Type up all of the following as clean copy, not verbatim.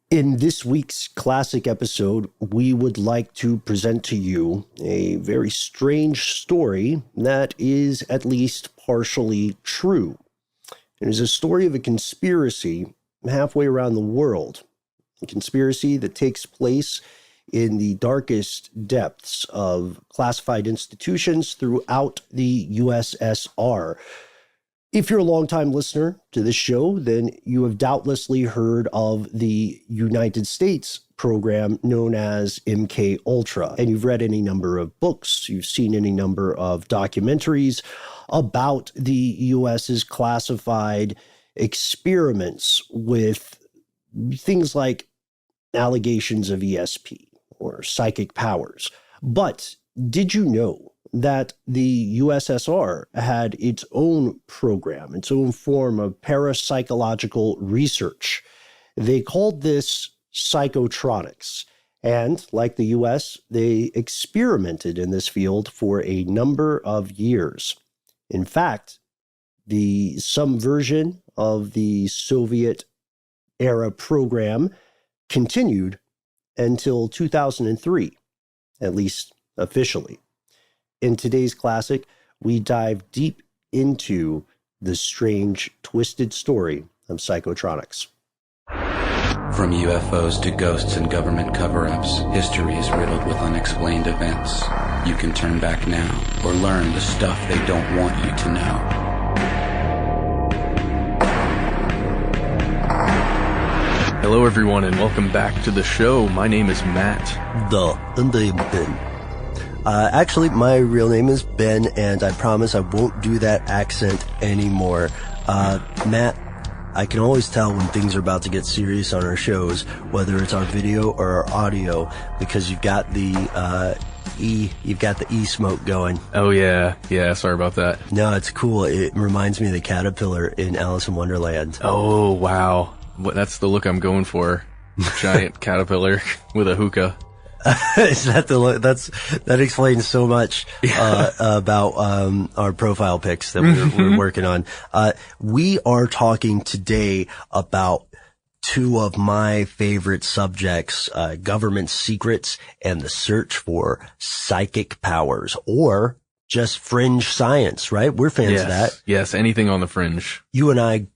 In this week's classic episode, we would like to present to you a very strange story that is at least partially true. It is a story of a conspiracy halfway around the world, a conspiracy that takes place in the darkest depths of classified institutions throughout the USSR. If you're a longtime listener to this show, then you have doubtlessly heard of the United States program known as MKULTRA, and you've read any number of books, you've seen any number of documentaries about the US's classified experiments with things like allegations of ESP or psychic powers. But did you know that the USSR had its own program, its own form of parapsychological research? They called this Psychotronics. And like the US, they experimented in this field for a number of years. In fact, some version of the Soviet era program continued until 2003, at least officially. In today's classic, we dive deep into the strange, twisted story of Psychotronics. From UFOs to ghosts and government cover-ups, history is riddled with unexplained events. You can turn back now or learn the stuff they don't want you to know. Hello everyone and welcome back to the show. My name is Matt. And I'm Ben. Actually, my real name is Ben, and I promise I won't do that accent anymore. Matt, I can always tell when things are about to get serious on our shows, whether it's our video or our audio, because you've got the E smoke going. Oh yeah, sorry about that. No, it's cool. It reminds me of the caterpillar in Alice in Wonderland. Oh wow, that's the look I'm going for. Giant caterpillar with a hookah. Is that the look? That explains so much about our profile pics that we're working on. We are talking today about two of my favorite subjects, government secrets and the search for psychic powers, or just fringe science, right? We're fans of that. Yes, anything on the fringe. You and I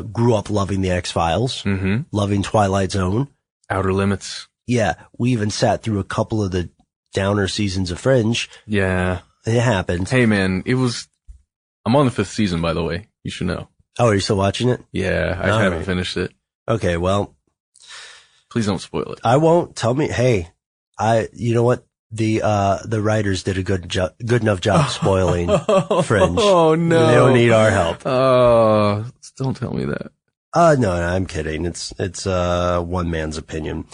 grew up loving the X-Files, loving Twilight Zone. Outer Limits. Yeah, we even sat through a couple of the downer seasons of Fringe. Yeah. It happened. Hey man, I'm on the 5th season, by the way. You should know. Oh, are you still watching it? Yeah, I haven't finished it. Okay, well. Please don't spoil it. I won't. Tell me, hey, you know what? The writers did a good enough job spoiling Fringe. Oh no. They don't need our help. Oh, don't tell me that. No, I'm kidding. It's one man's opinion.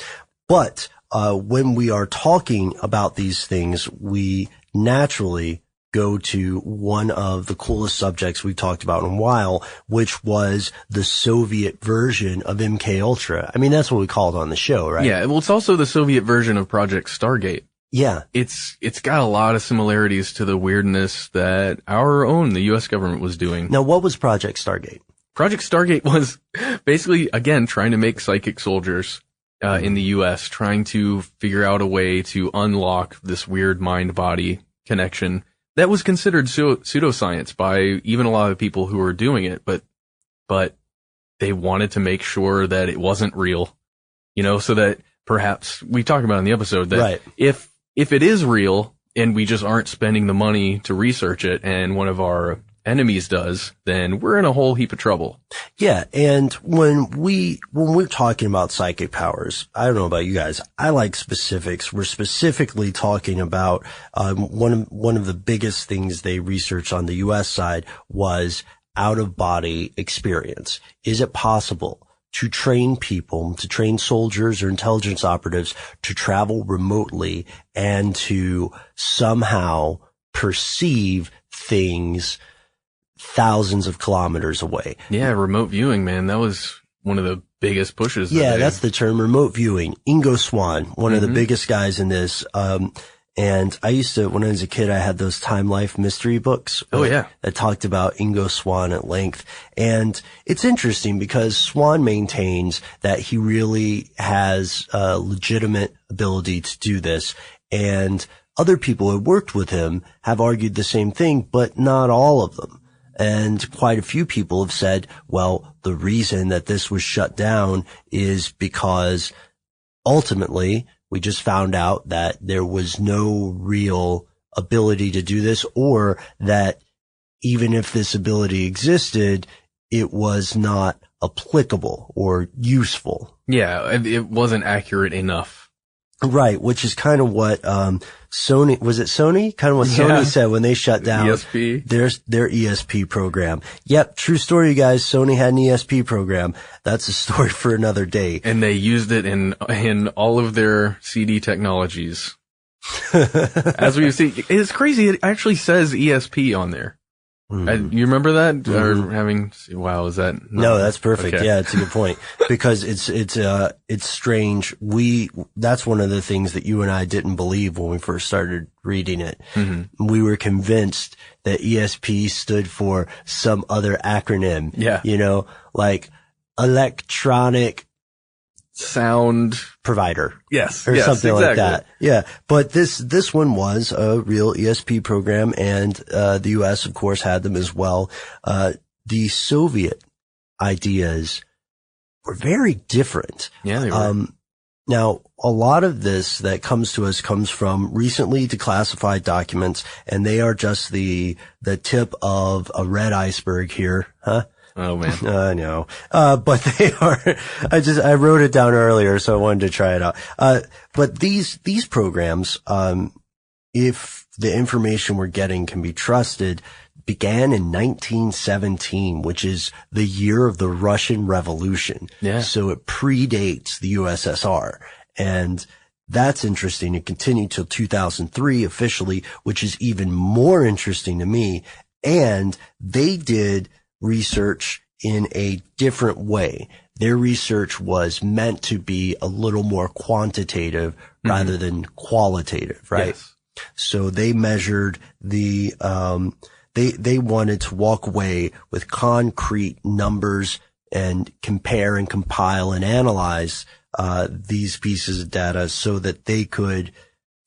But when we are talking about these things, we naturally go to one of the coolest subjects we've talked about in a while, which was the Soviet version of MKUltra. I mean, that's what we call it on the show, right? Yeah, well, it's also the Soviet version of Project Stargate. Yeah. It's got a lot of similarities to the weirdness that the U.S. government was doing. Now, what was Project Stargate? Project Stargate was basically, again, trying to make psychic soldiers in the U.S., trying to figure out a way to unlock this weird mind-body connection that was considered pseudoscience by even a lot of people who were doing it, but they wanted to make sure that it wasn't real, so that perhaps we talk about in the episode that right. if it is real and we just aren't spending the money to research it and one of our enemies does, then we're in a whole heap of trouble. Yeah, and when we're talking about psychic powers, I don't know about you guys, I like specifics. We're specifically talking about one of the biggest things they researched on the US side was out-of-body experience. Is it possible to train soldiers or intelligence operatives to travel remotely and to somehow perceive things thousands of kilometers away? Yeah, remote viewing, man. That was one of the biggest pushes. Yeah, that's the term, remote viewing. Ingo Swann, one of the biggest guys in this. And I used to, when I was a kid, I had those Time Life mystery books. Oh, yeah. That talked about Ingo Swann at length. And it's interesting because Swann maintains that he really has a legitimate ability to do this. And other people who worked with him have argued the same thing, but not all of them. And quite a few people have said, well, the reason that this was shut down is because ultimately we just found out that there was no real ability to do this, or that even if this ability existed, it was not applicable or useful. Yeah, it wasn't accurate enough. Right, which is kind of what Sony, was it Sony? Kind of what Sony said when they shut down ESP. their ESP program. Yep, true story, you guys. Sony had an ESP program. That's a story for another day. And they used it in all of their CD technologies. As we see, it's crazy. It actually says ESP on there. You remember that? Or having, wow, is that? No, that's perfect. Okay. Yeah, it's a good point because it's strange. That's one of the things that you and I didn't believe when we first started reading it. We were convinced that ESP stood for some other acronym. Yeah. You know, like electronic sound provider. Yes. Or something exactly. like that. Yeah. But this one was a real ESP program, and the US of course had them as well. The Soviet ideas were very different. Yeah, they were. Now, a lot of this that comes to us comes from recently declassified documents, and they are just the tip of a red iceberg here, huh? Oh man. I know. But they are, I wrote it down earlier, so I wanted to try it out. But these programs, if the information we're getting can be trusted, began in 1917, which is the year of the Russian Revolution. Yeah. So it predates the USSR. And that's interesting. It continued till 2003 officially, which is even more interesting to me. And they did research in a different way. Their research was meant to be a little more quantitative rather than qualitative, right? Yes. So they measured they wanted to walk away with concrete numbers and compare and compile and analyze these pieces of data so that they could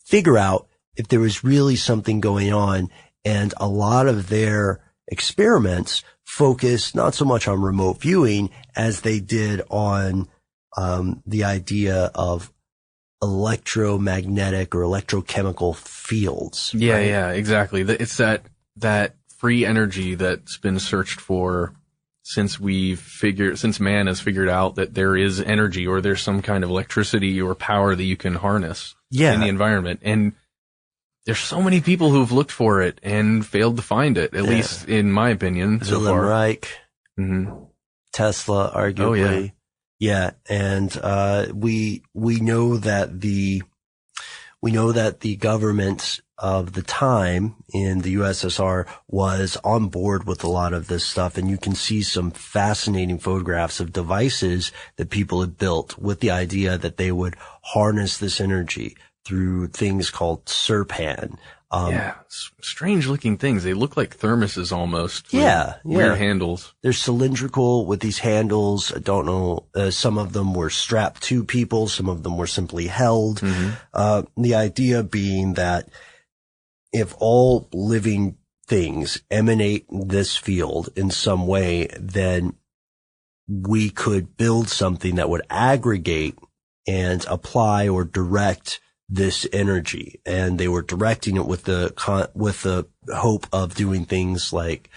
figure out if there was really something going on. And a lot of their experiments focused not so much on remote viewing as they did on the idea of electromagnetic or electrochemical fields. Yeah, right? yeah, exactly. It's that free energy that's been searched for since man has figured out that there is energy, or there's some kind of electricity or power that you can harness in the environment. And there's so many people who've looked for it and failed to find it, at least in my opinion so far. Reich, Tesla, arguably. Oh, yeah. Yeah. And, we know that the government of the time in the USSR was on board with a lot of this stuff. And you can see some fascinating photographs of devices that people had built with the idea that they would harness this energy through things called Serpan. Strange looking things. They look like thermoses almost. Yeah. Weird handles. They're cylindrical with these handles. I don't know. Some of them were strapped to people. Some of them were simply held. The idea being that if all living things emanate this field in some way, then we could build something that would aggregate and apply or direct this energy. And they were directing it with the hope of doing things like,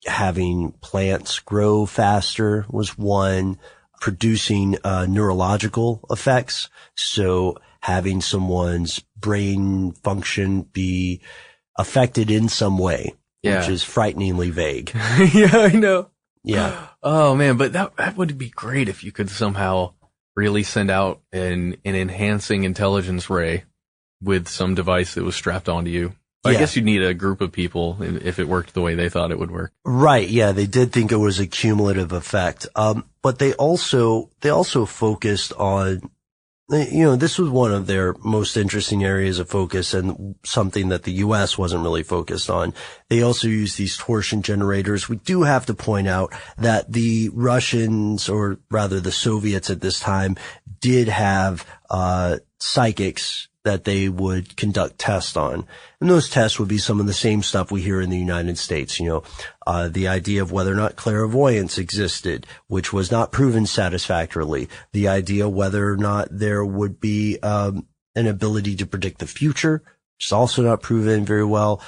having plants grow faster was one, producing, neurological effects. So having someone's brain function be affected in some way, which is frighteningly vague. Yeah, I know. Yeah. Oh man, but that would be great if you could somehow really send out an enhancing intelligence ray with some device that was strapped onto you. I guess you'd need a group of people if it worked the way they thought it would work. Right. Yeah. They did think it was a cumulative effect. But they also focused on this was one of their most interesting areas of focus and something that the U.S. wasn't really focused on. They also use these torsion generators. We do have to point out that the Russians, or rather the Soviets at this time, did have psychics that they would conduct tests on. And those tests would be some of the same stuff we hear in the United States, the idea of whether or not clairvoyance existed, which was not proven satisfactorily, the idea whether or not there would be an ability to predict the future, which is also not proven very well,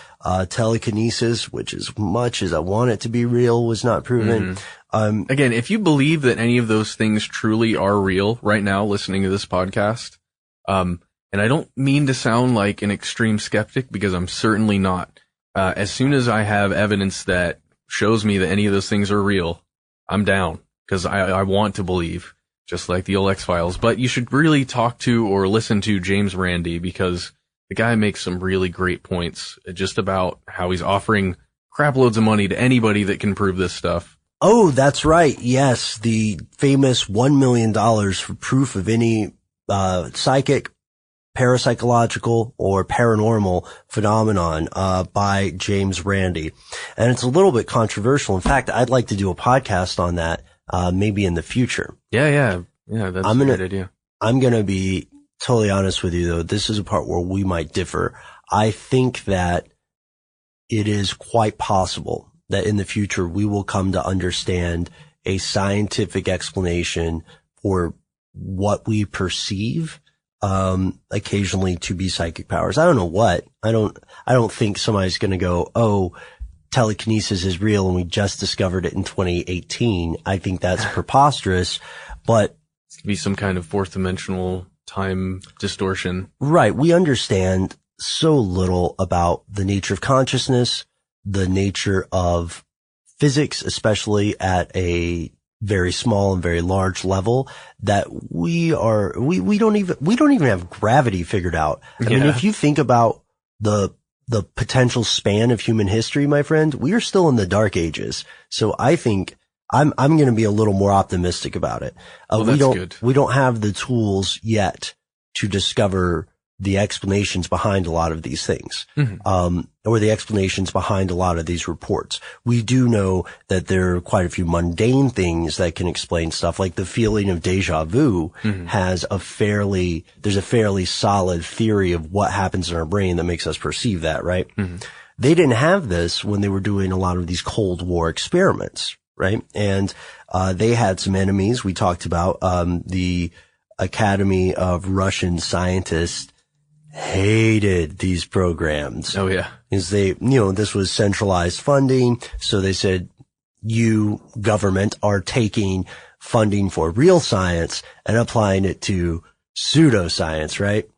telekinesis, which as much as I want it to be real, was not proven. Again, if you believe that any of those things truly are real right now, listening to this podcast, and I don't mean to sound like an extreme skeptic, because I'm certainly not. As soon as I have evidence that shows me that any of those things are real, I'm down, because I want to believe, just like the old X-Files. But you should really talk to or listen to James Randi, because the guy makes some really great points just about how he's offering crap loads of money to anybody that can prove this stuff. Oh, that's right. Yes, the famous $1 million for proof of any psychic, parapsychological, or paranormal phenomenon by James Randi. And it's a little bit controversial. In fact, I'd like to do a podcast on that maybe in the future. Yeah, that's a great idea. I'm going to be totally honest with you, though. This is a part where we might differ. I think that it is quite possible that in the future we will come to understand a scientific explanation for what we perceive occasionally to be psychic powers. I don't know what. I don't think somebody's going to go, oh, telekinesis is real and we just discovered it in 2018. I think that's preposterous, but it's going to be some kind of fourth dimensional time distortion. Right. We understand so little about the nature of consciousness, the nature of physics, especially at a very small and very large level, that we don't even have gravity figured out. I mean, if you think about the potential span of human history, my friend, we are still in the dark ages. So I think I'm going to be a little more optimistic about it. We don't have the tools yet to discover the explanations behind a lot of these things, or the explanations behind a lot of these reports. We do know that there are quite a few mundane things that can explain stuff, like the feeling of deja vu there's a fairly solid theory of what happens in our brain that makes us perceive that, right? They didn't have this when they were doing a lot of these Cold War experiments, right? And they had some enemies. We talked about the Academy of Russian Scientists hated these programs. Oh yeah. Because this was centralized funding. So they said, you government are taking funding for real science and applying it to pseudoscience, right?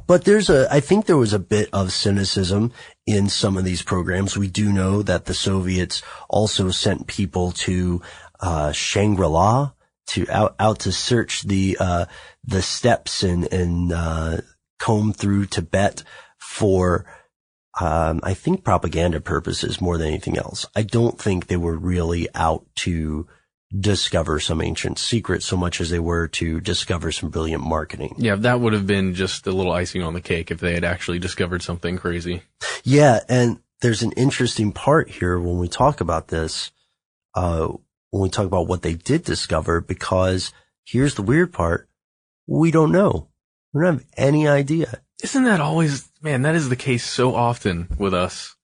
But I think there was a bit of cynicism in some of these programs. We do know that the Soviets also sent people to Shangri-La, out to search the steppes and comb through Tibet for, I think, propaganda purposes more than anything else. I don't think they were really out to discover some ancient secret so much as they were to discover some brilliant marketing. Yeah, that would have been just a little icing on the cake if they had actually discovered something crazy. Yeah, and there's an interesting part here when we talk about this, when we talk about what they did discover, because here's the weird part. We don't know. We don't have any idea. Isn't that always, man, that is the case so often with us.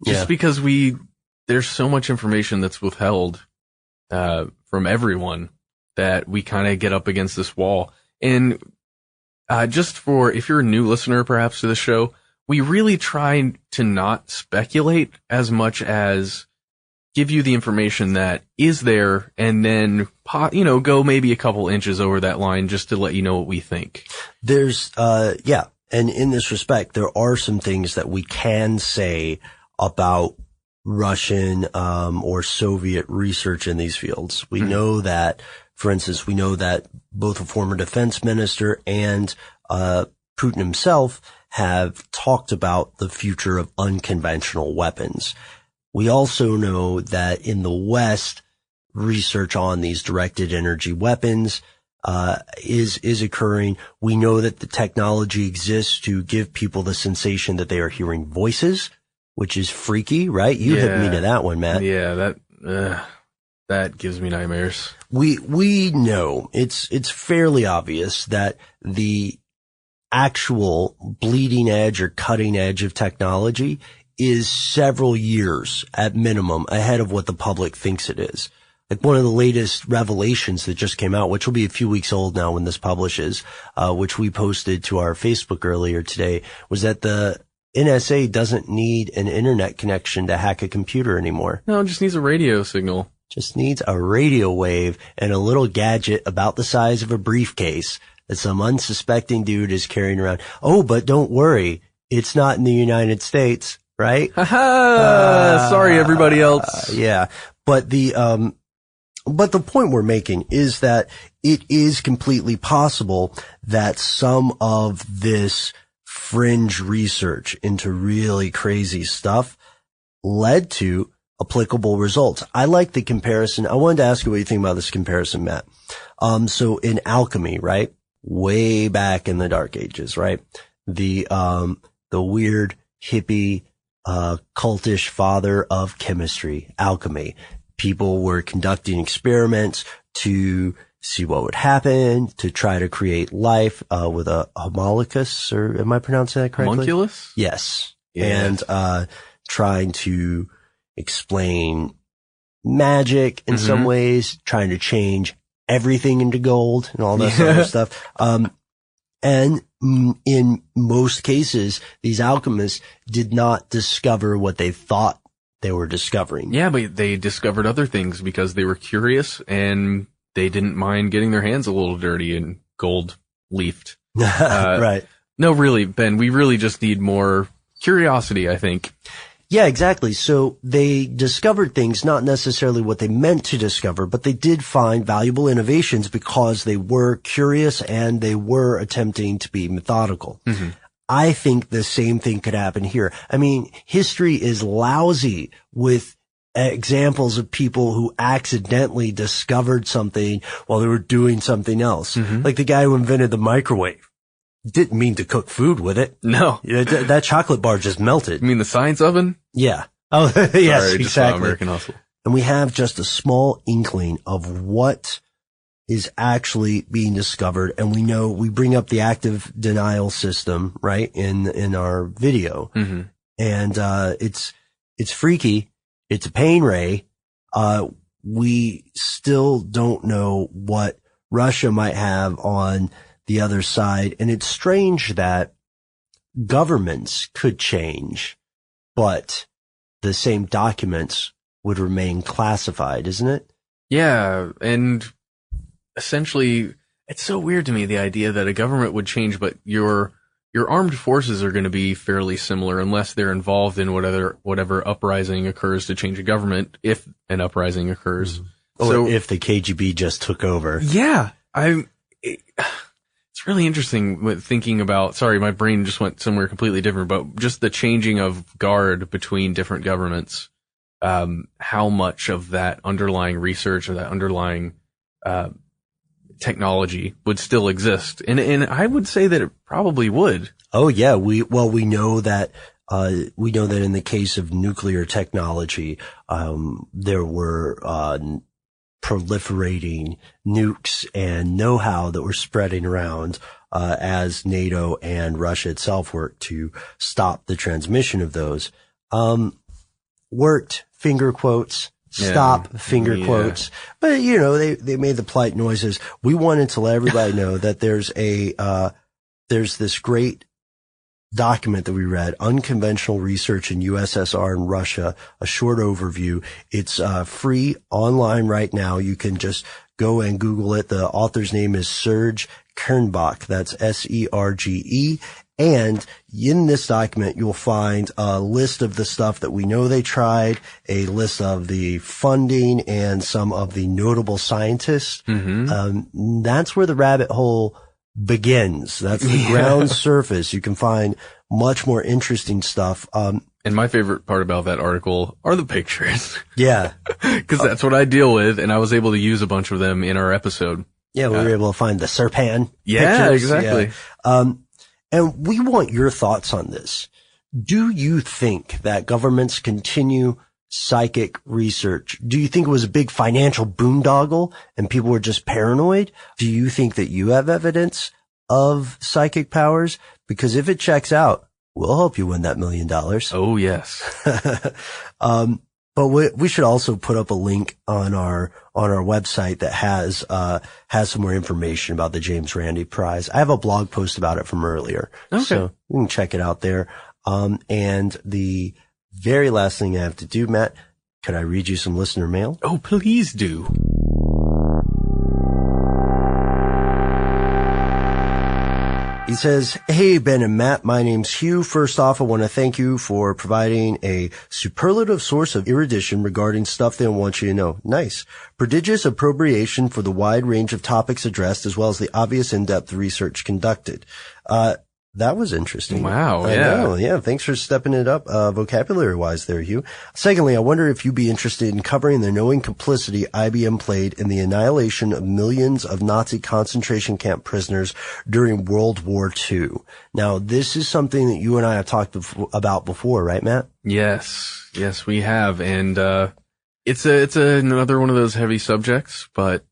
Just because there's so much information that's withheld from everyone that we kind of get up against this wall. And just for, if you're a new listener perhaps to the show, we really try to not speculate as much as give you the information that is there, and then, go maybe a couple inches over that line just to let you know what we think. There's, and in this respect, there are some things that we can say about Russian, or Soviet research in these fields. We know that, for instance, both a former defense minister and, Putin himself have talked about the future of unconventional weapons. We also know that in the West, research on these directed energy weapons is occurring. We know that the technology exists to give people the sensation that they are hearing voices, which is freaky, right? You hit me to that one, Matt. Yeah, that gives me nightmares. We know it's fairly obvious that the actual bleeding edge or cutting edge of technology is several years at minimum ahead of what the public thinks it is. Like one of the latest revelations that just came out, which will be a few weeks old now when this publishes, which we posted to our Facebook earlier today, was that the NSA doesn't need an internet connection to hack a computer anymore. No, it just needs a radio signal. Just needs a radio wave and a little gadget about the size of a briefcase that some unsuspecting dude is carrying around. Oh, but don't worry. It's not in the United States, right? Sorry, everybody else. Yeah. But the point we're making is that it is completely possible that some of this fringe research into really crazy stuff led to applicable results. I like the comparison. I wanted to ask you what you think about this comparison, Matt. So in alchemy, right? Way back in the dark ages, right? The weird hippie, cultish father of chemistry, alchemy. People were conducting experiments to see what would happen, to try to create life, with a homunculus, or am I pronouncing that correctly? Homunculus? Yes. Yes. And, trying to explain magic in some ways, trying to change everything into gold and all that sort of stuff. And in most cases, these alchemists did not discover what they thought they were discovering. Yeah, but they discovered other things because they were curious and they didn't mind getting their hands a little dirty and gold leafed. Right. No, really, Ben, we really just need more curiosity, I think. Yeah, exactly. So they discovered things, not necessarily what they meant to discover, but they did find valuable innovations because they were curious and they were attempting to be methodical. Mm-hmm. I think the same thing could happen here. I mean, history is lousy with examples of people who accidentally discovered something while they were doing something else. Mm-hmm. Like the guy who invented the microwave. Didn't mean to cook food with it. No. That chocolate bar just melted. You mean the science oven? Yeah. Oh, yes, Sorry, exactly. American Hustle. And we have just a small inkling of what is actually being discovered. And we know, we bring up the active denial system, right, in our video. Mm-hmm. And, it's freaky. It's a pain ray. We still don't know what Russia might have on the other side. And it's strange that governments could change, but the same documents would remain classified, isn't it? Yeah. And essentially, it's so weird to me, the idea that a government would change, but your armed forces are going to be fairly similar unless they're involved in whatever uprising occurs to change a government, if an uprising occurs. Mm-hmm. Or if the KGB just took over. Yeah. It's really interesting with thinking about, sorry, my brain just went somewhere completely different, but just the changing of guard between different governments, how much of that underlying research or that underlying, technology would still exist. And I would say that it probably would. Oh yeah. We know that in the case of nuclear technology, there were, proliferating nukes and know-how that were spreading around as NATO and Russia itself worked to stop the transmission of those. Worked, finger quotes, stop, finger quotes. But, you know, they made the polite noises. We wanted to let everybody know that there's this great document that we read, Unconventional Research in USSR and Russia, a short overview. It's free online right now. You can just go and Google it. The author's name is Serge Kernbach. That's Serge. And in this document, you'll find a list of the stuff that we know they tried, a list of the funding and some of the notable scientists. Mm-hmm. That's where the rabbit hole begins. That's the ground surface. You can find much more interesting stuff. And my favorite part about that article are the pictures. Yeah. Because that's what I deal with, and I was able to use a bunch of them in our episode. Yeah, we were able to find the Serpan Yeah, pictures. exactly. Yeah. And we want your thoughts on this. Do you think that governments continue psychic research? Do you think it was a big financial boondoggle and people were just paranoid? Do you think that you have evidence of psychic powers? Because if it checks out, we'll help you win that $1 million. Oh, yes. But we should also put up a link on our website that has some more information about the James Randi Prize. I have a blog post about it from earlier. Okay. So you can check it out there. And the very last thing I have to do, Matt, could I read you some listener mail? Oh, please do. He says, "Hey, Ben and Matt, my name's Hugh. First off, I want to thank you for providing a superlative source of erudition regarding stuff they don't want you to know. Nice. Prodigious appropriation for the wide range of topics addressed, as well as the obvious in-depth research conducted." That was interesting. Wow, I yeah. know, yeah. Thanks for stepping it up, vocabulary-wise there, Hugh. Secondly, I wonder if you'd be interested in covering the knowing complicity IBM played in the annihilation of millions of Nazi concentration camp prisoners during World War II. Now, this is something that you and I have talked about before, right, Matt? Yes, we have. And, it's another one of those heavy subjects, but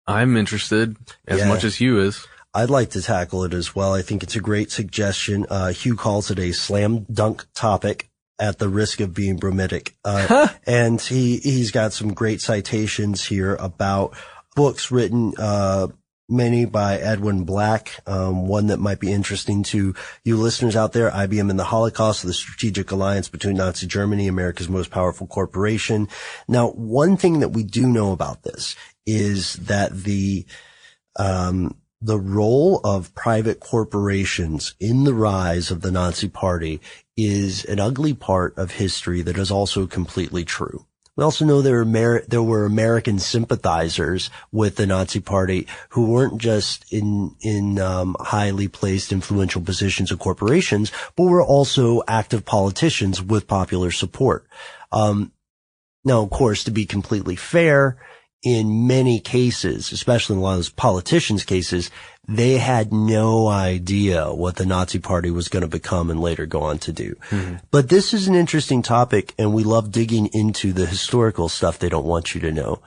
I'm interested as much as Hugh is. I'd like to tackle it as well. I think it's a great suggestion. Hugh calls it a slam dunk topic at the risk of being bromidic. And he's got some great citations here about books written, many by Edwin Black. One that might be interesting to you listeners out there, IBM and the Holocaust, the strategic alliance between Nazi Germany, America's most powerful corporation. Now, one thing that we do know about this is that the role of private corporations in the rise of the Nazi Party is an ugly part of history that is also completely true. We also know there were American sympathizers with the Nazi Party who weren't just in highly placed influential positions of corporations, but were also active politicians with popular support. Now, of course, to be completely fair, in many cases, especially in a lot of those politicians' cases, they had no idea what the Nazi Party was going to become and later go on to do. Mm-hmm. But this is an interesting topic, and we love digging into the historical stuff they don't want you to know.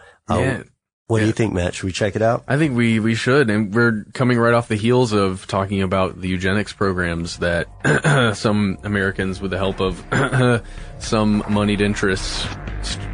What do you think, Matt? Should we check it out? I think we should, and we're coming right off the heels of talking about the eugenics programs that some Americans, with the help of some moneyed interests,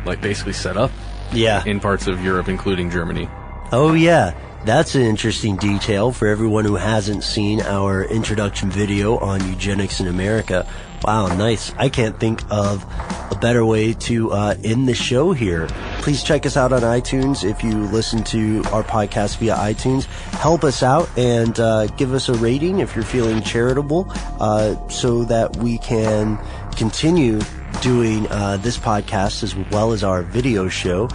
like basically set up. Yeah. In parts of Europe, including Germany. Oh, yeah. That's an interesting detail for everyone who hasn't seen our introduction video on eugenics in America. Wow, nice. I can't think of a better way to end the show here. Please check us out on iTunes. If you listen to our podcast via iTunes, help us out and give us a rating if you're feeling charitable, so that we can continue doing this podcast as well as our video show.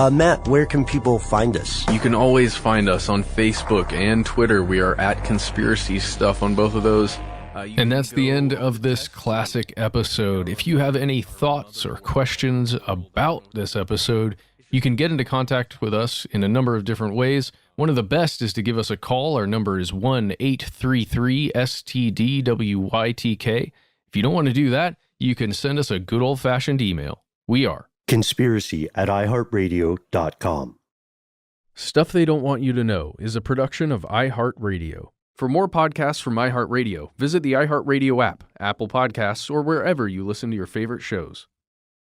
Matt, where can people find us? You can always find us on Facebook and Twitter. We are at Conspiracy Stuff on both of those. And that's the end of this classic episode. If you have any thoughts or questions about this episode, you can get into contact with us in a number of different ways. One of the best is to give us a call. Our number is 1-833-STDWYTK. If you don't want to do that, you can send us a good old-fashioned email. We are conspiracy@iHeartRadio.com. Stuff They Don't Want You to Know is a production of iHeartRadio. For more podcasts from iHeartRadio, visit the iHeartRadio app, Apple Podcasts, or wherever you listen to your favorite shows.